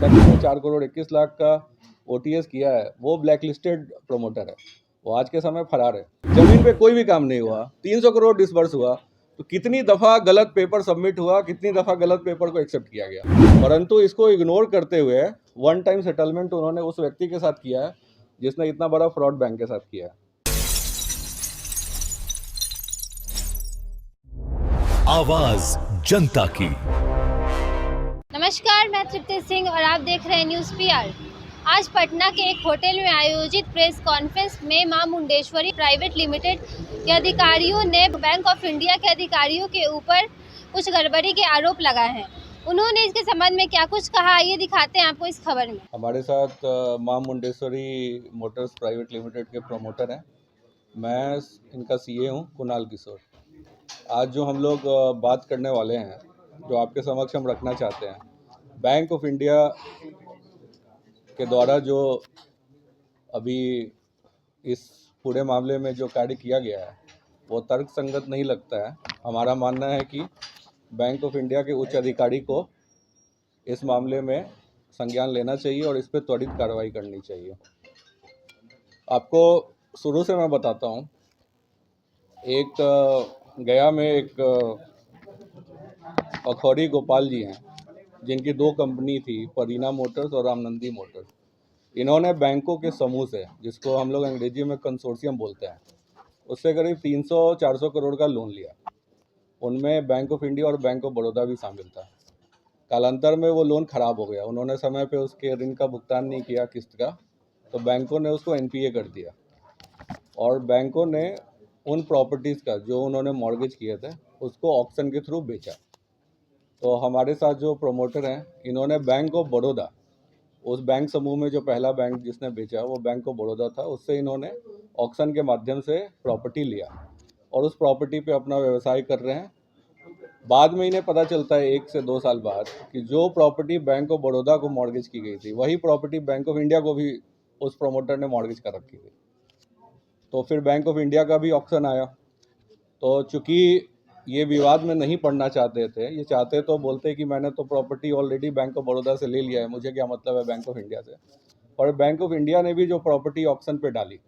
ने 4 करोड़ 21 लाख का ओटीएस किया है, वो ब्लैक लिस्टेड प्रोमोटर है। वो आज के समय फरार है। जमीन पे कोई भी काम नहीं हुआ, 300 करोड़ डिसबर्स हुआ, तो कितनी दफा गलत पेपर सबमिट हुआ, कितनी दफा गलत पेपर को एक्सेप्ट किया गया। परंतु इसको इग्नोर करते हुए वन टाइम सेटलमेंट उन्होंने उस व्यक्ति के साथ किया है जिसने इतना बड़ा फ्रॉड बैंक के साथ किया है। आवाज जनता की। नमस्कार, मैं तृप्ति सिंह और आप देख रहे हैं न्यूज़ पीआर। आज पटना के एक होटल में आयोजित प्रेस कॉन्फ्रेंस में मां मुंडेश्वरी प्राइवेट लिमिटेड के अधिकारियों ने बैंक ऑफ इंडिया के अधिकारियों के ऊपर कुछ गड़बड़ी के आरोप लगाए हैं। उन्होंने इसके संबंध में क्या कुछ कहा, ये दिखाते हैं आपको इस खबर में। हमारे साथ मां मुंडेश्वरी मोटर्स प्राइवेट लिमिटेड के प्रमोटर हैं। मैं इनका सीए हूं, कुणाल किशोर। आज जो हम लोग बात करने वाले हैं, जो आपके समक्ष हम रखना चाहते हैं, बैंक ऑफ इंडिया के द्वारा जो अभी इस पूरे मामले में जो कार्य किया गया है वो तर्क संगत नहीं लगता है। हमारा मानना है कि बैंक ऑफ इंडिया के उच्च अधिकारी को इस मामले में संज्ञान लेना चाहिए और इस पर त्वरित कार्रवाई करनी चाहिए। आपको शुरू से मैं बताता हूँ। एक गया में एक अखौरी गोपाल जी हैं, जिनकी 2 कंपनी थी, परीना मोटर्स और रामनंदी मोटर्स। इन्होंने बैंकों के समूह से, जिसको हम लोग अंग्रेजी में कंसोर्शियम बोलते हैं, उससे करीब 300-400 करोड़ का लोन लिया। उनमें बैंक ऑफ इंडिया और बैंक ऑफ बड़ौदा भी शामिल था। कालांतर में वो लोन ख़राब हो गया। उन्होंने समय पे उसके ऋण का भुगतान नहीं किया, किस्त का, तो बैंकों ने उसको एनपीए कर दिया और बैंकों ने उन प्रॉपर्टीज़ का जो उन्होंने मॉर्गेज किए थे उसको ऑक्शन के थ्रू बेचा। तो हमारे साथ जो प्रमोटर हैं, इन्होंने बैंक ऑफ बड़ौदा, उस बैंक समूह में जो पहला बैंक जिसने बेचा वो बैंक ऑफ बड़ौदा था, उससे इन्होंने ऑक्शन के माध्यम से प्रॉपर्टी लिया और उस प्रॉपर्टी पे अपना व्यवसाय कर रहे हैं। बाद में इन्हें पता चलता है 1 से 2 साल बाद कि जो प्रॉपर्टी बैंक ऑफ बड़ौदा को मॉर्गेज की गई थी, वही प्रॉपर्टी बैंक ऑफ इंडिया को भी उस प्रमोटर ने मॉर्गेज कर रखी थी। तो फिर बैंक ऑफ इंडिया का भी ऑक्शन आया। तो चूँकि ये विवाद में नहीं पड़ना चाहते थे, ये चाहते तो बोलते कि मैंने तो property already bank of Baroda से ले लिया है, मुझे क्या मतलब है बैंक ऑफ इंडिया से। और बैंक ऑफ इंडिया ने भी जो प्रॉपर्टी ऑक्शन पे डाली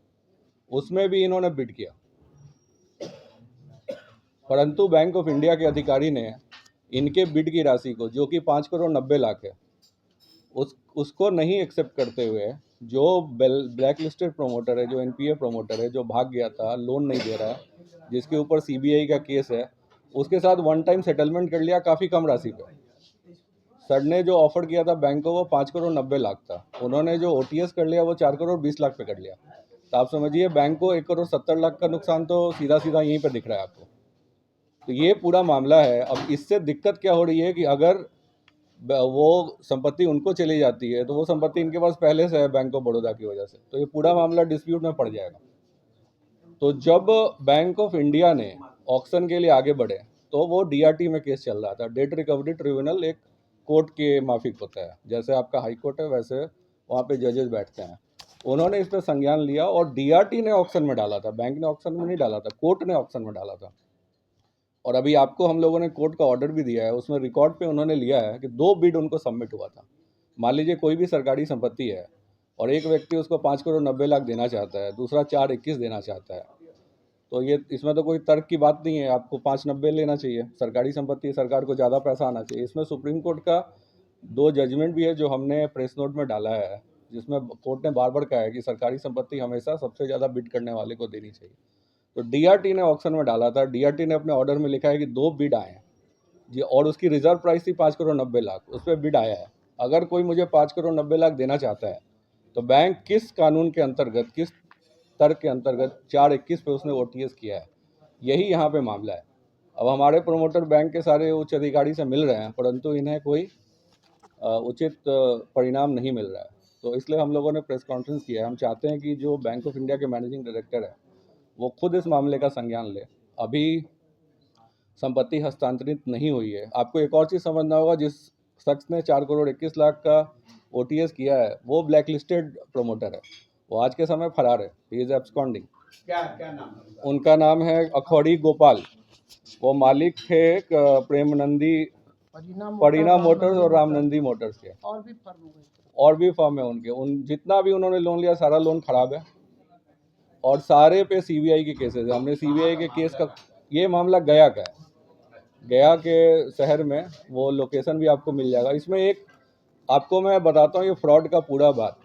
उसमें भी इन्होंने बिड किया, परंतु बैंक ऑफ इंडिया के अधिकारी ने इनके बिड की राशि को, जो कि 5 करोड़ 90 लाख है, उसको नहीं एक्सेप्ट करते हुए जो ब्लैक लिस्टेड प्रोमोटर है, जो एनपीए प्रोमोटर है, जो भाग गया था, लोन नहीं दे रहा है, जिसके ऊपर सीबीआई का केस है, उसके साथ वन टाइम सेटलमेंट कर लिया काफ़ी कम राशि पे। सर ने जो ऑफर किया था बैंक को वो 5 करोड़ 90 लाख था। उन्होंने जो ओटीएस कर लिया वो 4 करोड़ 20 लाख पे कर लिया। तो आप समझिए बैंक को 1 करोड़ 70 लाख का नुकसान तो सीधा सीधा यहीं पे दिख रहा है आपको। तो ये पूरा मामला है। अब इससे दिक्कत क्या हो रही है कि अगर वो संपत्ति उनको चली जाती है तो वो संपत्ति इनके पास पहले से है बैंक ऑफ बड़ौदा की वजह से, तो ये पूरा मामला डिस्प्यूट में पड़ जाएगा। तो जब बैंक ऑफ इंडिया ने ऑक्शन के लिए आगे बढ़े तो वो डीआरटी में केस चल रहा था। डेट रिकवरी ट्रिब्यूनल एक कोर्ट के माफिक होता है, जैसे आपका हाई कोर्ट है वैसे वहाँ पे जजेस बैठते हैं। उन्होंने इस पर संज्ञान लिया और डीआरटी ने ऑक्शन में डाला था, बैंक ने ऑक्शन में नहीं डाला था, कोर्ट ने ऑक्शन में डाला था। और अभी आपको हम लोगों ने कोर्ट का ऑर्डर भी दिया है, उसमें रिकॉर्ड पे उन्होंने लिया है कि 2 बिड उनको सबमिट हुआ था। मान लीजिए कोई भी सरकारी संपत्ति है और एक व्यक्ति उसको 5 करोड़ 90 लाख देना चाहता है, दूसरा 421 देना चाहता है, तो ये इसमें तो कोई तर्क की बात नहीं है। आपको 590 लेना चाहिए, सरकारी संपत्ति, सरकार को ज़्यादा पैसा आना चाहिए। इसमें सुप्रीम कोर्ट का 2 जजमेंट भी है जो हमने प्रेस नोट में डाला है, जिसमें कोर्ट ने बार बार कहा है कि सरकारी संपत्ति हमेशा सबसे ज़्यादा बिड करने वाले को देनी चाहिए। तो डीआरटी ने ऑक्शन में डाला था। डीआरटी ने अपने ऑर्डर में लिखा है कि 2 बिड आए हैं जी, और उसकी रिजर्व प्राइस थी 5 करोड़ 90 लाख, उस पर बिड आया है। अगर कोई मुझे 5 करोड़ 90 लाख देना चाहता है तो बैंक किस कानून के अंतर्गत, किस तर्क के अंतर्गत 421 पे उसने ओटीएस किया है, यही यहाँ पे मामला है। अब हमारे प्रोमोटर बैंक के सारे उच्च अधिकारी से मिल रहे हैं, परंतु इन्हें कोई उचित परिणाम नहीं मिल रहा है। तो इसलिए हम लोगों ने प्रेस कॉन्फ्रेंस किया है। हम चाहते हैं कि जो बैंक ऑफ इंडिया के मैनेजिंग डायरेक्टर है वो खुद इस मामले का संज्ञान ले। अभी संपत्ति हस्तांतरित नहीं हुई है। आपको एक और चीज़ समझना होगा, जिस शख्स ने 4 करोड़ 21 लाख का ओटीएस किया है वो ब्लैक लिस्टेड प्रोमोटर है। वो आज के समय फरार है, ही इज एब्सकॉन्डिंग। क्या नाम है उनका? नाम है अखौरी गोपाल। वो मालिक थे एक प्रेमनंदी परिणा मोटर्स और रामनंदी मोटर्स के और भी फर्म हो गए। और भी फर्म है उनके। उन जितना भी उन्होंने लोन लिया सारा लोन खराब है और सारे पे सीबीआई के केसेस है। हमने सीबीआई के केस का, ये मामला गया का है, गया के शहर में, वो लोकेशन भी आपको मिल जाएगा। इसमें एक आपको मैं बताता हूँ, ये फ्रॉड का पूरा बात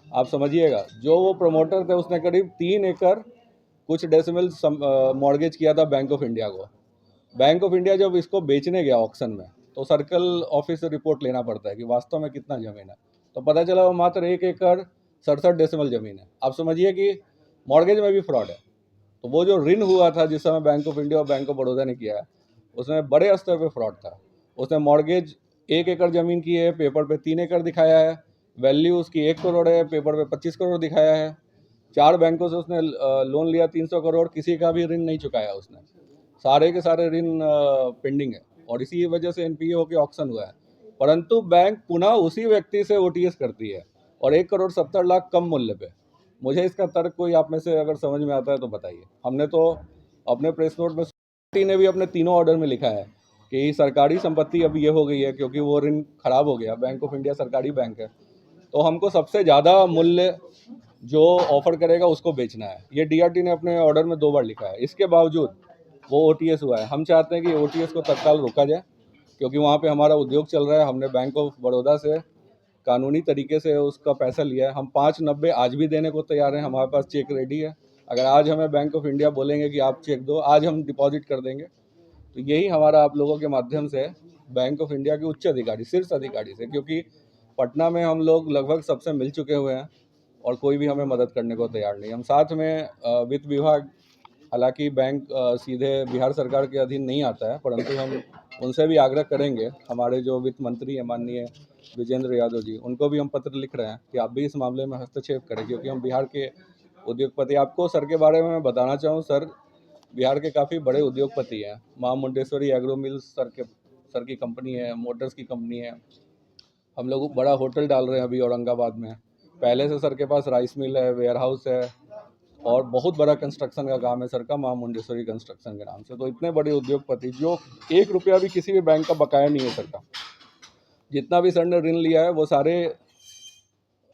आप समझिएगा। जो वो प्रमोटर थे उसने करीब 3 एकड़ कुछ डेसिमल मॉर्गेज किया था बैंक ऑफ इंडिया को। बैंक ऑफ इंडिया जब इसको बेचने गया ऑक्शन में तो सर्कल ऑफिस से रिपोर्ट लेना पड़ता है कि वास्तव में कितना ज़मीन है, तो पता चला वो मात्र 1 एकड़ 67 डेसिमल ज़मीन है। आप समझिए कि मॉर्गेज में भी फ्रॉड है। तो वो जो ऋण हुआ था जिस समय बैंक ऑफ इंडिया और बैंक ऑफ बड़ौदा ने किया है, उसमें बड़े स्तर पे फ्रॉड था। उसने मॉर्गेज 1 एकड़ ज़मीन की है, पेपर पे 3 एकड़ दिखाया है, वैल्यू उसकी 1 करोड़ है, पेपर पे 25 करोड़ दिखाया है। 4 बैंकों से उसने लोन लिया 300 करोड़, किसी का भी ऋण नहीं चुकाया उसने, सारे के सारे ऋण पेंडिंग है और इसी वजह से एनपीए होकर ऑक्शन हुआ है। परंतु बैंक पुनः उसी व्यक्ति से ओटीएस करती है और 1 करोड़ 70 लाख कम मूल्य पे। मुझे इसका तर्क कोई आप में से अगर समझ में आता है तो बताइए। हमने तो अपने प्रेस नोट में ने भी अपने तीनों ऑर्डर में लिखा है कि सरकारी संपत्ति अब ये हो गई है क्योंकि वो ऋण खराब हो गया। बैंक ऑफ इंडिया सरकारी बैंक है, तो हमको सबसे ज़्यादा मूल्य जो ऑफर करेगा उसको बेचना है। ये डीआरटी ने अपने ऑर्डर में 2 बार लिखा है। इसके बावजूद वो ओटीएस हुआ है। हम चाहते हैं कि ओटीएस को तत्काल रोका जाए क्योंकि वहाँ पे हमारा उद्योग चल रहा है। हमने बैंक ऑफ बड़ौदा से कानूनी तरीके से उसका पैसा लिया है। हम 5.90 आज भी देने को तैयार हैं, हमारे पास चेक रेडी है। अगर आज हमें बैंक ऑफ इंडिया बोलेंगे कि आप चेक दो, आज हम डिपॉजिट कर देंगे। तो यही हमारा आप लोगों के माध्यम से बैंक ऑफ इंडिया के उच्च अधिकारी, शीर्ष अधिकारी से, क्योंकि पटना में हम लोग लगभग सबसे मिल चुके हुए हैं और कोई भी हमें मदद करने को तैयार नहीं। हम साथ में वित्त विभाग, हालांकि बैंक सीधे बिहार सरकार के अधीन नहीं आता है, परंतु हम उनसे भी आग्रह करेंगे, हमारे जो वित्त मंत्री हैं माननीय विजेंद्र यादव जी, उनको भी हम पत्र लिख रहे हैं कि आप भी इस मामले में हस्तक्षेप करें क्योंकि हम बिहार के उद्योगपति। आपको सर के बारे में मैं बताना चाहूँ, सर बिहार के काफ़ी बड़े उद्योगपति हैं। माँ मुंडेश्वरी एग्रो मिल्स सर की कंपनी है, मोटर्स की कंपनी है। हम लोग बड़ा होटल डाल रहे हैं अभी औरंगाबाद में। पहले से सर के पास राइस मिल है, वेयर हाउस है और बहुत बड़ा कंस्ट्रक्शन का काम है सर का, माँ मुंडेश्वरी कंस्ट्रक्शन के नाम से। तो इतने बड़े उद्योगपति, जो 1 रुपया भी किसी भी बैंक का बकाया नहीं है सर का। जितना भी सर ने ऋण लिया है वो सारे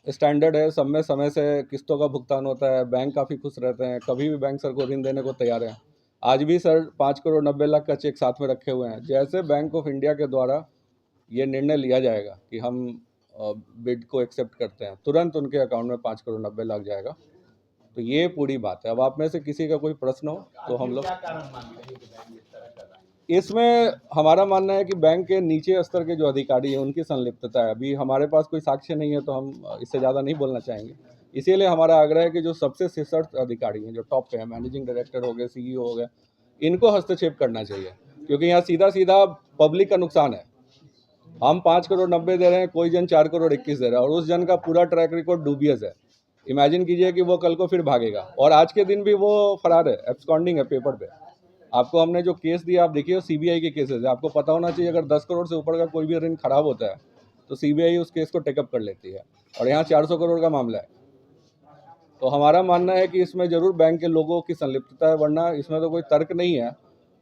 स्टैंडर्ड है, सब में समय से किस्तों का भुगतान होता है। बैंक काफ़ी खुश रहते हैं, कभी भी बैंक सर को ऋण देने को तैयार है। आज भी सर 5 करोड़ 90 लाख का चेक साथ में रखे हुए हैं। जैसे बैंक ऑफ इंडिया के द्वारा ये निर्णय लिया जाएगा कि हम बिड को एक्सेप्ट करते हैं, तुरंत उनके अकाउंट में 5 करोड़ 90 लाख जाएगा। तो ये पूरी बात है। अब आप में से किसी का कोई प्रश्न हो तो हम लोग, इसमें हमारा मानना है कि बैंक के नीचे स्तर के जो अधिकारी हैं उनकी संलिप्तता है। अभी हमारे पास कोई साक्ष्य नहीं है तो हम इससे ज़्यादा नहीं बोलना चाहेंगे। इसीलिए हमारा आग्रह है कि जो सबसे शीर्ष अधिकारी हैं, जो टॉप पे हैं, मैनेजिंग डायरेक्टर हो गए, सीईओ हो गए, इनको हस्तक्षेप करना चाहिए क्योंकि यहाँ सीधा सीधा पब्लिक का नुकसान है। हम 5 करोड़ 90 दे रहे हैं, कोई जन 4 करोड़ 21 दे रहा है और उस जन का पूरा ट्रैक रिकॉर्ड डूबियस है। इमेजिन कीजिए कि वो कल को फिर भागेगा और आज के दिन भी वो फरार है, एब्सकॉन्डिंग है पेपर पे। आपको हमने जो केस दिया, आप देखिए सीबीआई के केसेस है। आपको पता होना चाहिए अगर 10 करोड़ से ऊपर का कोई भी ऋण खराब होता है तो सीबीआई उस केस को टेकअप कर लेती है और यहाँ 400 करोड़ का मामला है। तो हमारा मानना है कि इसमें जरूर बैंक के लोगों की संलिप्तता है, वरना इसमें तो कोई तर्क नहीं है।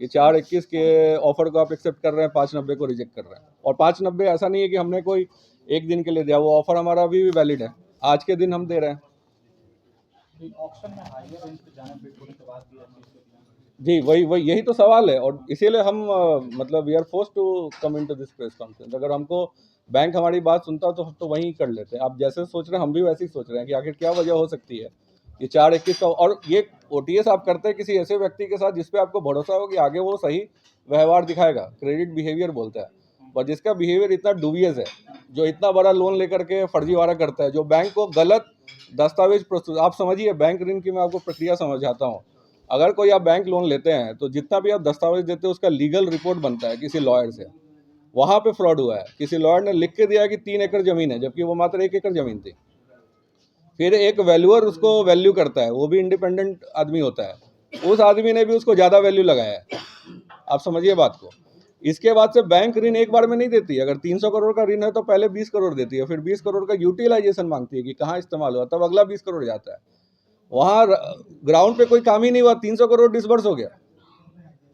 ये 4.21 के ऑफर को आप एक्सेप्ट कर रहे हैं, 5.90 को रिजेक्ट कर रहे हैं। और 5.90 ऐसा नहीं है कि हमने कोई एक दिन के लिए दिया, वो ऑफर हमारा अभी भी वैलिड है, आज के दिन हम दे रहे हैं। ऑक्शन में हायर रेंज पे जाना बिड होने के बाद भी जी वही यही तो सवाल है और इसीलिए हम मतलब we are force to come into this press conference. अगर हमको बैंक हमारी बात सुनता तो वहीं कर लेते हैं। आप जैसे सोच रहे हैं हम भी वैसे ही सोच रहे हैं कि आखिर क्या वजह हो सकती है ये 4.21 का। और ये ओटीएस आप करते हैं किसी ऐसे व्यक्ति के साथ जिस पे आपको भरोसा हो कि आगे वो सही व्यवहार दिखाएगा, क्रेडिट बिहेवियर बोलता है, पर जिसका बिहेवियर इतना डूबियस है, जो इतना बड़ा लोन लेकर के फर्जीवाड़ा करता है, जो बैंक को गलत दस्तावेज प्रस्तुत। आप समझिए बैंक ऋण की मैं आपको प्रक्रिया समझाता हूँ। अगर कोई आप बैंक लोन लेते हैं तो जितना भी आप दस्तावेज देते हैं उसका लीगल रिपोर्ट बनता है किसी लॉयर से। वहाँ पे फ्रॉड हुआ है, किसी लॉयर ने लिख के दिया कि 3 एकड़ ज़मीन है जबकि वो मात्र 1 एकड़ ज़मीन थी। फिर एक वैल्यूअर उसको वैल्यू करता है, वो भी इंडिपेंडेंट आदमी होता है, उस आदमी ने भी उसको ज़्यादा वैल्यू लगाया है। आप समझिए बात को। इसके बाद से बैंक ऋण एक बार में नहीं देती। अगर 300 करोड़ का ऋण है तो पहले 20 करोड़ देती है, फिर 20 करोड़ का यूटिलाइजेशन मांगती है कि कहाँ इस्तेमाल हुआ, तब अगला 20 करोड़ जाता है। वहाँ ग्राउंड पे कोई काम ही नहीं हुआ, 300 करोड़ डिसबर्स हो गया।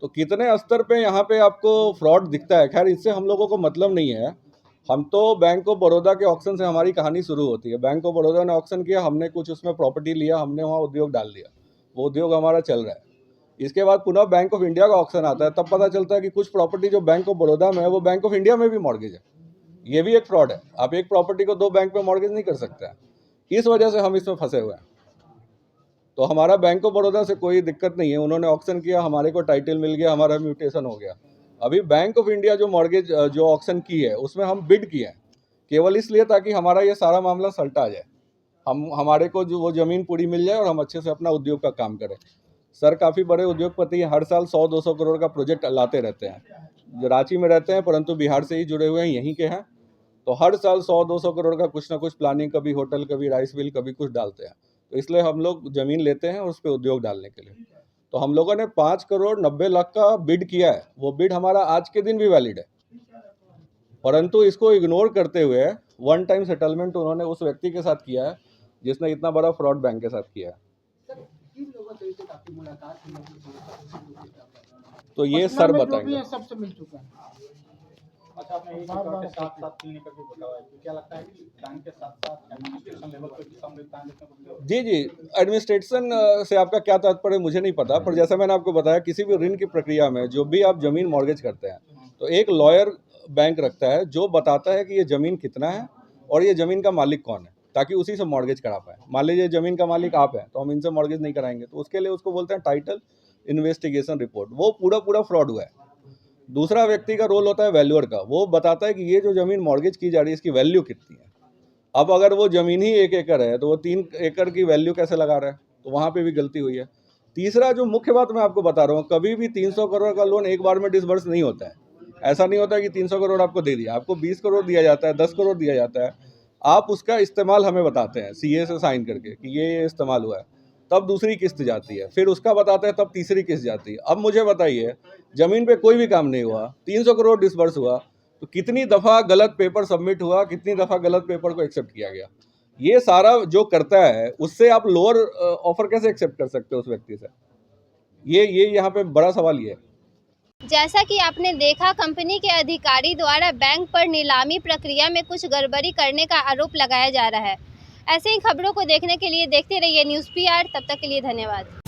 तो कितने स्तर पे यहाँ पे आपको फ्रॉड दिखता है, खैर इससे हम लोगों को मतलब नहीं है। हम तो बैंक ऑफ बड़ौदा के ऑक्शन से हमारी कहानी शुरू होती है। बैंक ऑफ बड़ौदा ने ऑक्शन किया, हमने कुछ उसमें प्रॉपर्टी लिया, हमने वहाँ उद्योग डाल दिया, वो उद्योग हमारा चल रहा है। इसके बाद पुनः बैंक ऑफ इंडिया का ऑक्शन आता है, तब पता चलता है कि कुछ प्रॉपर्टी जो बैंक ऑफ बड़ौदा में है वो बैंक ऑफ इंडिया में भी मॉर्गेज है। ये भी एक फ्रॉड है। आप एक प्रॉपर्टी को दो बैंक में मॉर्गेज नहीं कर सकते हैं। इस वजह से हम इसमें फंसे हुए हैं। तो हमारा बैंक ऑफ बड़ौदा से कोई दिक्कत नहीं है, उन्होंने ऑक्शन किया, हमारे को टाइटल मिल गया, हमारा म्यूटेशन हो गया। अभी बैंक ऑफ इंडिया जो मॉर्गेज जो ऑक्शन की है उसमें हम बिड किए हैं, केवल इसलिए ताकि हमारा ये सारा मामला सल्टा जाए, हमारे को जो वो ज़मीन पूरी मिल जाए और हम अच्छे से अपना उद्योग का काम करें। सर काफ़ी बड़े उद्योगपति हर साल 100-200 करोड़ का प्रोजेक्ट लाते रहते हैं, जो रांची में रहते हैं परंतु बिहार से ही जुड़े हुए हैं, यहीं के हैं। तो हर साल 100-200 करोड़ का कुछ ना कुछ प्लानिंग, कभी होटल, कभी राइस मिल, कभी कुछ डालते हैं। तो इसलिए हम लोग ज़मीन लेते हैं और उस पर उद्योग डालने के लिए। तो हम लोगों ने 5 करोड़ 90 लाख का बिड किया है। वो बिड हमारा आज के दिन भी वैलिड है, परंतु इसको इग्नोर करते हुए वन टाइम सेटलमेंट उन्होंने उस व्यक्ति के साथ किया है जिसने इतना बड़ा फ्रॉड बैंक के साथ किया है। तो ये सर बताएंगे। सबसे मिल चुका है। अच्छा, आपने एक एकड़ के साथ साथ 3 एकड़ भी बताया है, तो क्या लगता है कि बैंक के साथ साथ एडमिनिस्ट्रेशन लेवल पे भी समझौता देखने को मिलेगा? जी, एडमिनिस्ट्रेशन से आपका क्या तात्पर्य मुझे नहीं पता, पर जैसा मैंने आपको बताया किसी भी ऋण की प्रक्रिया में जो भी आप ज़मीन मॉर्गेज करते हैं तो एक लॉयर बैंक रखता है जो बताता है कि ये ज़मीन कितना है और ये ज़मीन का मालिक कौन है, ताकि उसी से मॉर्गेज करा पाए। मान लीजिए ज़मीन का मालिक आप हैं तो हम इनसे मॉर्गेज नहीं कराएंगे, तो उसके लिए उसको बोलते हैं टाइटल इन्वेस्टिगेशन रिपोर्ट। वो पूरा फ्रॉड हुआ है। दूसरा व्यक्ति का रोल होता है वैल्यूअर का, वो बताता है कि ये जो ज़मीन मॉर्गेज की जा रही है इसकी वैल्यू कितनी है। अब अगर वो ज़मीन ही 1 एकड़ है तो वो 3 एकड़ की वैल्यू कैसे लगा रहा है, तो वहाँ पे भी गलती हुई है। तीसरा जो मुख्य बात मैं आपको बता रहा हूँ, कभी भी 300 करोड़ का लोन एक बार में डिसबर्स नहीं होता है। ऐसा नहीं होता कि 300 करोड़ आपको दे दिया, आपको 20 करोड़ दिया जाता है, 10 करोड़ दिया जाता है। आप उसका इस्तेमाल हमें बताते हैं सीए से साइन करके कि ये इस्तेमाल हुआ है, तब दूसरी किस्त जाती है, फिर उसका बताते हैं, तब तीसरी किस्त जाती है। अब मुझे बताइए, ज़मीन पे कोई भी काम नहीं हुआ, 300 करोड़ डिसबर्स हुआ, तो कितनी दफ़ा गलत पेपर सबमिट हुआ, कितनी दफ़ा गलत पेपर को एक्सेप्ट किया गया। ये सारा जो करता है उससे आप लोअर ऑफर कैसे एक्सेप्ट कर सकते हो उस व्यक्ति से? ये यहाँ पे बड़ा सवाल ये है। जैसा कि आपने देखा, कंपनी के अधिकारी द्वारा बैंक पर नीलामी प्रक्रिया में कुछ गड़बड़ी करने का आरोप लगाया जा रहा है। ऐसे ही खबरों को देखने के लिए देखते रहिए न्यूज़ PR। तब तक के लिए धन्यवाद।